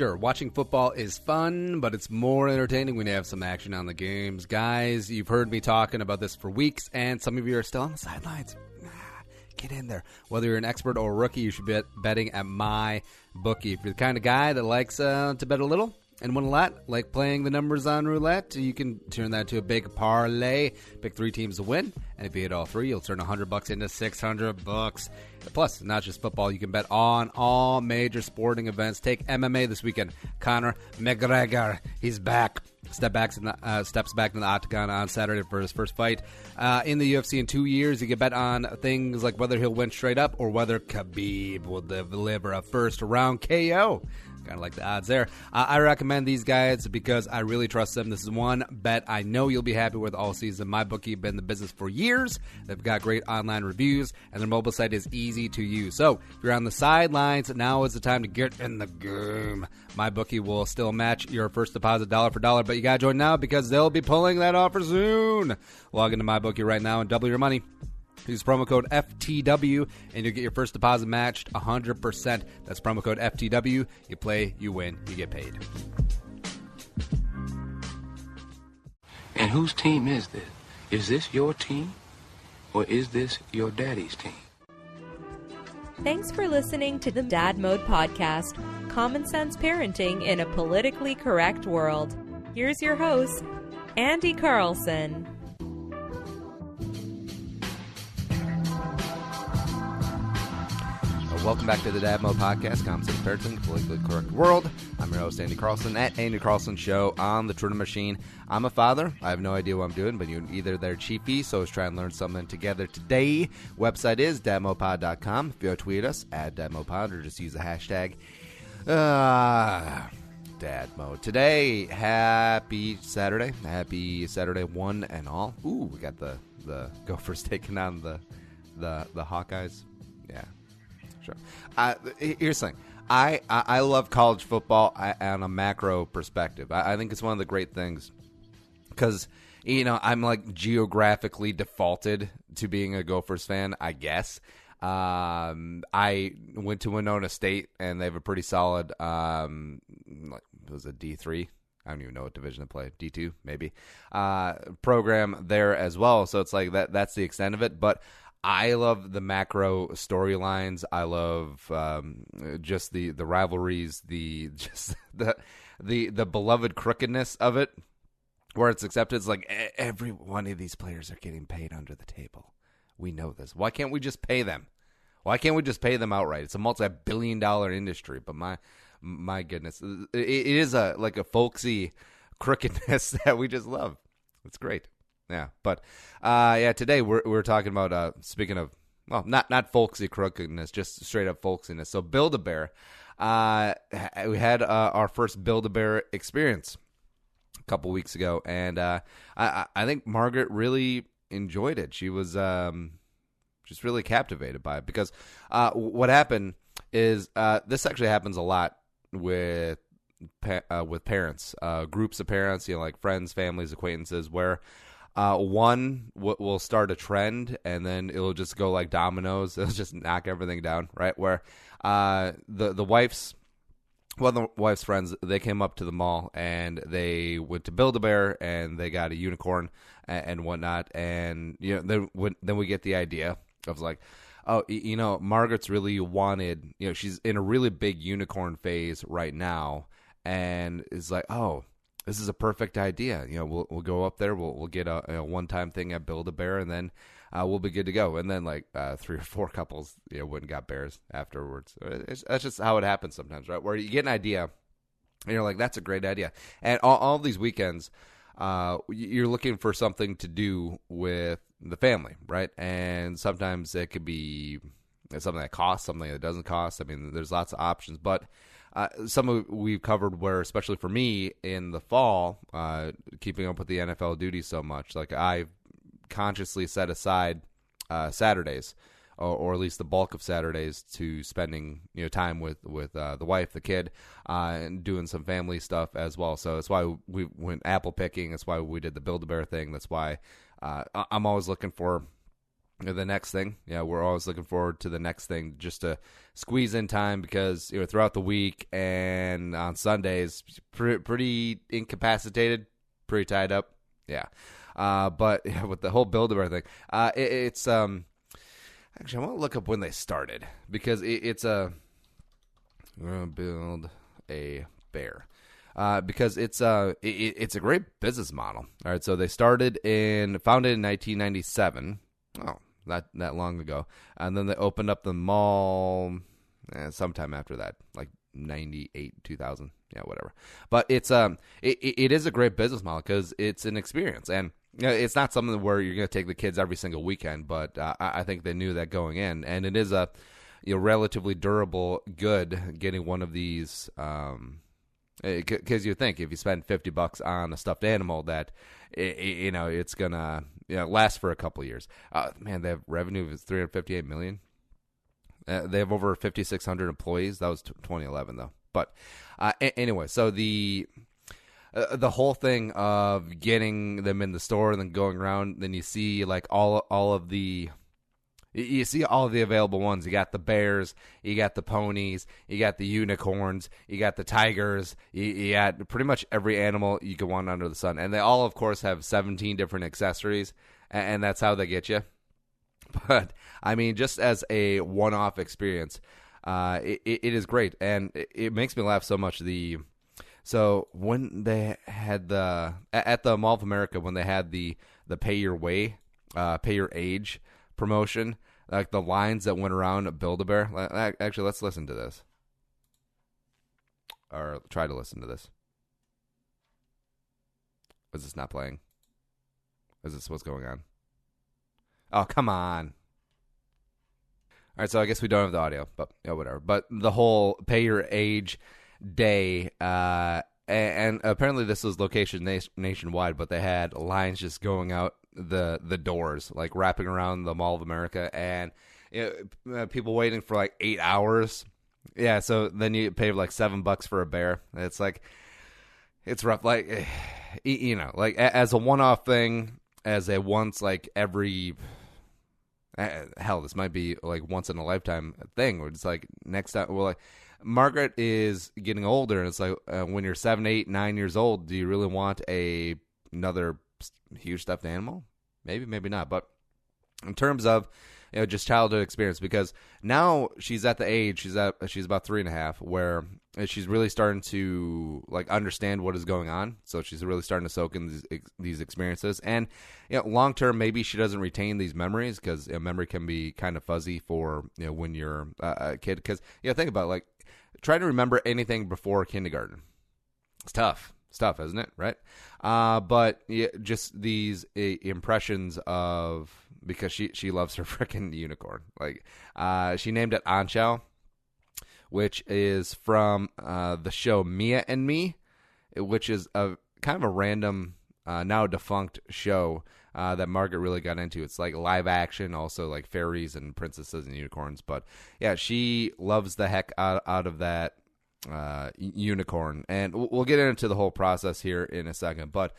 Sure, watching football is fun, but it's more entertaining when you have some action on the games. Guys, you've heard me talking about this for weeks, and some of you are still on the sidelines. Get in there. Whether you're an expert or a rookie, you should be betting at my bookie. If you're the kind of guy that likes to bet a little and win a lot, like playing the numbers on roulette, you can turn that to a big parlay. Pick 3 teams to win, and if you hit all 3, you'll turn $100 into $600. Plus, not just football, you can bet on all major sporting events. Take MMA this weekend. Conor McGregor, he's back. Steps back in the octagon on Saturday for his first fight in the UFC in 2 years. You can bet on things like whether he'll win straight up or whether Khabib will deliver a first-round KO. Kind of like the odds there. I recommend these guys because I really trust them. This is one bet I know you'll be happy with all season. MyBookie have been in the business for years. They've got great online reviews, and their mobile site is easy to use. So if you're on the sidelines, now is the time to get in the game. MyBookie will still match your first deposit dollar for dollar, but you got to join now because they'll be pulling that offer soon. Log into MyBookie right now and double your money. Use promo code FTW, and you'll get your first deposit matched 100%. That's promo code FTW. You play, you win, you get paid. And whose team is this? Is this your team, or is this your daddy's team? Thanks for listening to the Dad Mode Podcast, common sense parenting in a politically correct world. Here's your host, Andy Carlson. Welcome back to the Dad Mode Podcast, common sense parenting, politically correct world. I'm your host, Andy Carlson, at Andy Carlson Show on the Twitter machine. I'm a father. I have no idea what I'm doing, but you're either there chiefy, so let's try and learn something together today. Website is dadmodepod.com. If you want to tweet us, at dadmodepod, or just use the hashtag DadMode. Today, happy Saturday. Happy Saturday, one and all. Ooh, we got the Gophers taking on the Hawkeyes. Yeah. Sure. Here's the thing. I love college football on a macro perspective. I think it's one of the great things because, I'm like geographically defaulted to being a Gophers fan, I guess. I went to Winona State, and they have a pretty solid, it was a D3. I don't even know what division they play. D2, maybe. Program there as well. So it's like that's the extent of it. But I love the macro storylines. I love just the rivalries, the beloved crookedness of it, where it's accepted. It's like every one of these players are getting paid under the table. We know this. Why can't we just pay them? Why can't we just pay them outright? It's a multi-billion-dollar industry, but my goodness, it is a folksy crookedness that we just love. It's great. Yeah, but today we're talking about speaking of, well, not folksy crookedness, just straight up folksiness. So Build-A-Bear, we had our first Build-A-Bear experience a couple weeks ago, and I think Margaret really enjoyed it. She was just really captivated by it because what happened is this actually happens a lot with parents, groups of parents, like friends, families, acquaintances, where one will start a trend, and then it'll just go like dominoes. It'll just knock everything down, right? Where the wife's friends, they came up to the mall, and they went to Build-A-Bear, and they got a unicorn and whatnot. And then we get the idea of like, oh, Margaret's really wanted, she's in a really big unicorn phase right now, and is like, oh, this is a perfect idea. We'll go up there. We'll get a one-time thing at Build-A-Bear, and then we'll be good to go. And then 3 or 4 couples, went and got bears afterwards. That's just how it happens sometimes, right? Where you get an idea, and you're like, that's a great idea. And all these weekends, you're looking for something to do with the family, right? And sometimes it could be something that costs, something that doesn't cost. I mean, there's lots of options, but some we've covered where, especially for me in the fall, keeping up with the NFL duties so much, like I consciously set aside Saturdays, or at least the bulk of Saturdays, to spending time with the wife, the kid, and doing some family stuff as well. So that's why we went apple picking. That's why we did the Build-A-Bear thing. That's why I'm always looking for the next thing. Yeah, we're always looking forward to the next thing just to squeeze in time because throughout the week and on Sundays, pretty incapacitated, pretty tied up. Yeah. But yeah, with the whole Build-A-Bear thing, it's actually I want to look up when they started because it's we're gonna build a bear. Because it's a great business model. All right, so they founded in 1997. Oh, not that long ago, and then they opened up the mall sometime after that, like 98, 2000, yeah, whatever. But it's it is a great business model because it's an experience, and it's not something where you're going to take the kids every single weekend. But I think they knew that going in, and it is a relatively durable good getting one of these. Because you think if you spend $50 on a stuffed animal, that it's gonna last for a couple of years. Man, they have revenue of $358 million. They have over 5,600 employees. That was 2011 though. But anyway, so the whole thing of getting them in the store and then going around, then you see like all of the. You see all of the available ones. You got the bears, you got the ponies, you got the unicorns, you got the tigers, you got pretty much every animal you could want under the sun. And they all, of course, have 17 different accessories, and that's how they get you. But, I mean, just as a one-off experience, it is great. And it makes me laugh so much. So when they had at the Mall of America, when they had the pay your way, pay your age promotion, like the lines that went around Build-A-Bear. Actually, let's listen to this. Or try to listen to this. Is this not playing? Is this what's going on? Oh, come on. All right, so I guess we don't have the audio, but whatever. But the whole pay your age day, and apparently this was location nationwide, but they had lines just going out the doors, like wrapping around the Mall of America, and people waiting for like 8 hours. Yeah, so then you pay like $7 for a bear. It's like, it's rough. Like, like as a one-off thing, as a once like every hell, this might be like once in a lifetime thing. Where it's like next time, well, like Margaret is getting older, and it's like when you're 7, 8, 9 years old, do you really want another huge stuffed animal? Maybe, maybe not. But in terms of just childhood experience, because now she's at the age she's about 3.5, where she's really starting to like understand what is going on. So she's really starting to soak in these experiences, and long term maybe she doesn't retain these memories because memory can be kind of fuzzy for when you're a kid. Because think about it, like try to remember anything before kindergarten. It's tough. It's tough, isn't it? Right? But just these impressions of, because she loves her freaking unicorn. Like she named it Anshao, which is from the show Mia and Me, which is a kind of a random now defunct show that Margaret really got into. It's like live action, also like fairies and princesses and unicorns. But yeah, she loves the heck out of that unicorn, and we'll get into the whole process here in a second. But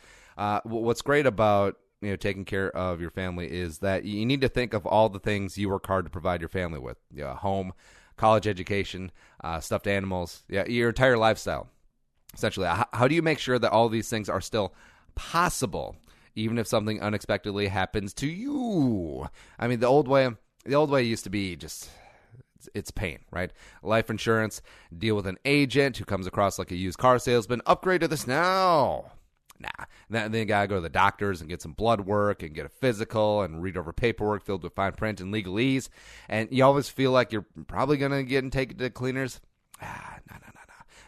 what's great about taking care of your family is that you need to think of all the things you work hard to provide your family with: home, college education, stuffed animals, your entire lifestyle. Essentially, how do you make sure that all these things are still possible, even if something unexpectedly happens to you? I mean, the old way used to be just. It's pain, right? Life insurance, deal with an agent who comes across like a used car salesman. Upgrade to this now. Nah. Then you got to go to the doctors and get some blood work and get a physical and read over paperwork filled with fine print and legalese. And you always feel like you're probably going to get and take it to cleaners. No.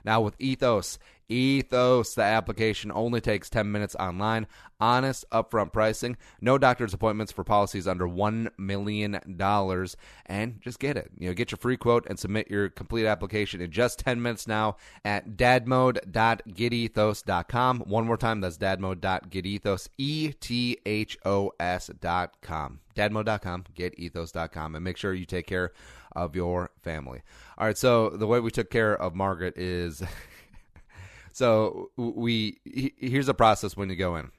Now with Ethos, the application only takes 10 minutes online. Honest, upfront pricing. No doctor's appointments for policies under $1 million. And just get it. Get your free quote and submit your complete application in just 10 minutes now at dadmode.getethos.com. One more time, that's dadmode.getethos, ETHOS.com. Dadmode.com, getethos.com. And make sure you take care of your family. All right, so the way we took care of Margaret is... So here's the process when you go in.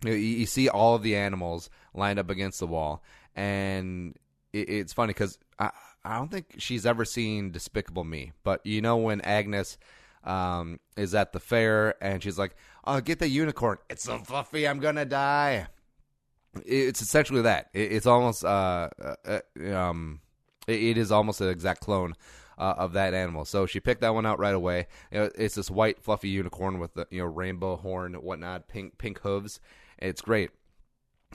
You see all of the animals lined up against the wall, and it's funny because I don't think she's ever seen Despicable Me, but you know when Agnes is at the fair and she's like, "Oh, get the unicorn! It's so fluffy, I'm gonna die." It's essentially that. It's almost it is almost an exact clone of that animal. So she picked that one out right away. It's this white fluffy unicorn with the rainbow horn, whatnot, pink hooves. It's great.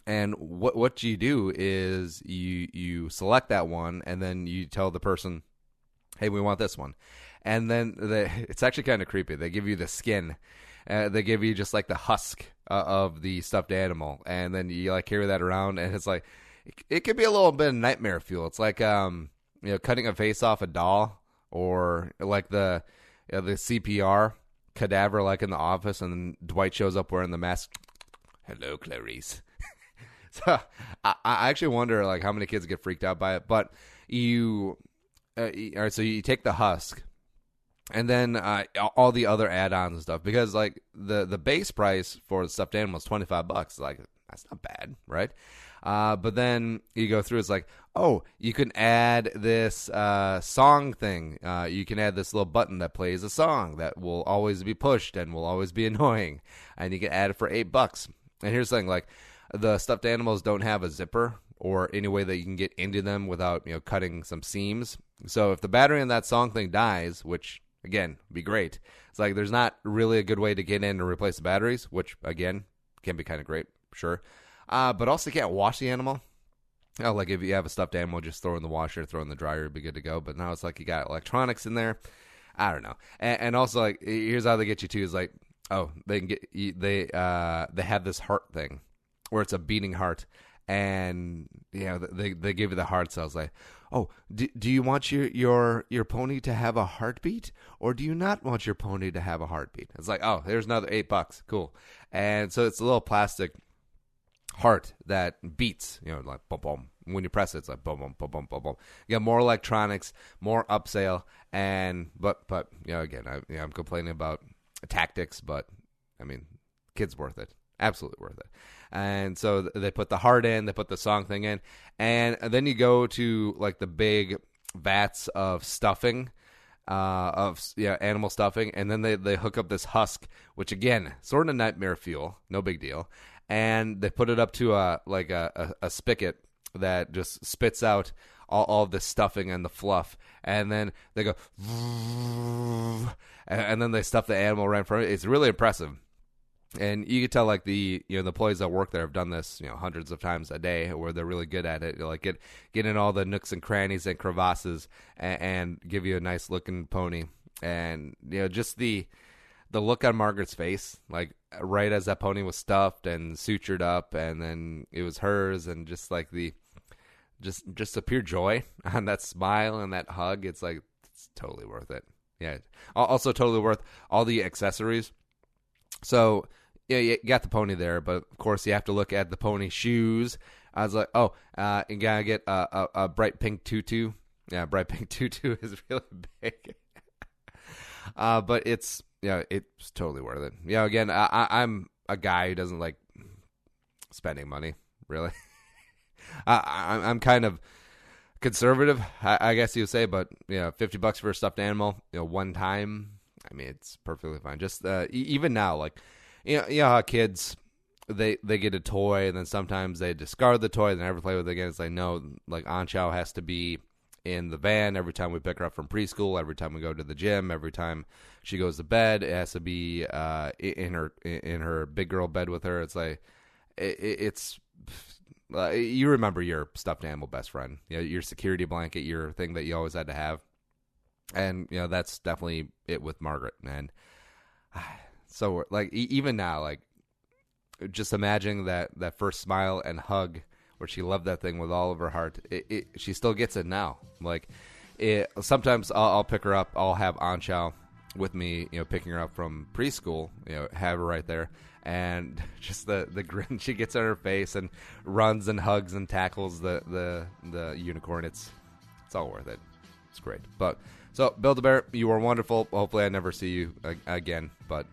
And what you do is you select that one, and then you tell the person, "Hey, we want this one." And then it's actually kind of creepy. They give you the skin. They give you just like the husk of the stuffed animal, and then you like carry that around, and it's like it could be a little bit of nightmare fuel. It's like cutting a face off a doll, or like the CPR cadaver, like in The Office, and then Dwight shows up wearing the mask. "Hello, Clarice." So I actually wonder like how many kids get freaked out by it. But all right, so you take the husk, and then all the other add-ons and stuff, because like the base price for the stuffed animal is $25. Like that's not bad, right? But then you go through, it's like, oh, you can add this song thing. You can add this little button that plays a song that will always be pushed and will always be annoying, and you can add it for $8. And here's the thing, like the stuffed animals don't have a zipper or any way that you can get into them without cutting some seams. So if the battery in that song thing dies, which again would be great, it's like there's not really a good way to get in and replace the batteries, which again can be kind of great, sure. But also you can't wash the animal. Like if you have a stuffed animal, just throw in the washer, throw in the dryer, it'd be good to go. But now it's like you got electronics in there. I don't know. And also like here's how they get you too is like, oh, they can get they have this heart thing where it's a beating heart, and they give you the heart cells. Like, oh, do you want your pony to have a heartbeat, or do you not want your pony to have a heartbeat? It's like, oh, there's another $8, cool. And so it's a little plastic heart that beats, like boom boom. When you press it, it's like boom boom boom boom boom boom. You got more electronics, more upsell, and but again, I'm complaining about tactics, but I mean, kids worth it, absolutely worth it. And so they put the heart in, they put the song thing in, and then you go to like the big vats of stuffing, animal stuffing, and then they hook up this husk, which again, sort of nightmare fuel, no big deal, and they put it up to a spigot that just spits out all the stuffing and the fluff, and then they go, and then they stuff the animal right in front of it. It's really impressive. And you can tell, like the employees that work there have done this, hundreds of times a day, where they're really good at it. Like get in all the nooks and crannies and crevasses, and give you a nice looking pony. And just the look on Margaret's face, like right as that pony was stuffed and sutured up, and then it was hers, and just like just the pure joy on that smile and that hug. It's like it's totally worth it. Yeah, also totally worth all the accessories. So, yeah, you got the pony there, but of course you have to look at the pony shoes. I was like, oh, you gotta get a bright pink tutu. Yeah, bright pink tutu is really big. But it's totally worth it. Again, I'm a guy who doesn't like spending money, really. I'm kind of conservative, I guess you would say, but $50 for a stuffed animal, one time, I mean, it's perfectly fine. Just even now, like how kids they get a toy and then sometimes they discard the toy and never play with it again. It's like, no, like Aunt Chow has to be in the van every time we pick her up from preschool, every time we go to the gym, every time she goes to bed. It has to be in her big girl bed with her. It's like it's. You remember your stuffed animal best friend, your security blanket, your thing that you always had to have. And, that's definitely it with Margaret, man. So, like, even now, like, just imagining that first smile and hug where she loved that thing with all of her heart. She still gets it now. Like, sometimes I'll pick her up. I'll have Aunt Chow with me, picking her up from preschool, have her right there. And just the grin she gets on her face and runs and hugs and tackles the unicorn. It's all worth it. It's great. But so Build-A-Bear, you are wonderful. Hopefully I never see you again. But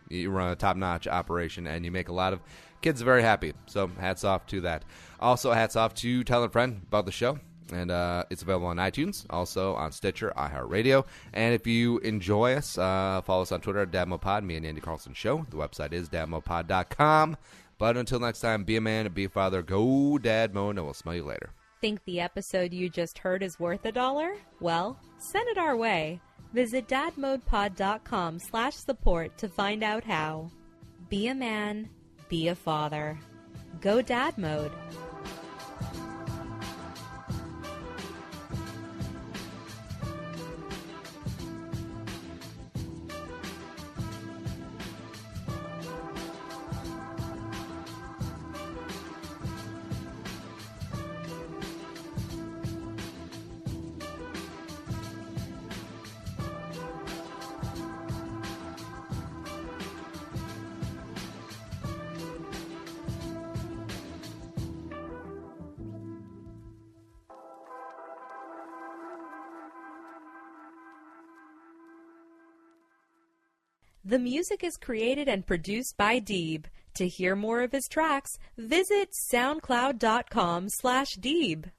you run a top-notch operation, and you make a lot of kids very happy. So hats off to that. Also, hats off to telling a friend about the show. And it's available on iTunes, also on Stitcher, iHeartRadio. And if you enjoy us, follow us on Twitter at DadMoPod, me and Andy Carlson Show. The website is dadmopod.com. But until next time, be a man, be a father, go Dad Mode, and we'll smell you later. Think the episode you just heard is worth $1? Well, send it our way. Visit dadmodepod.com/support to find out how. Be a man, be a father. Go Dad Mode. The music is created and produced by Deeb. To hear more of his tracks, visit soundcloud.com/Deeb.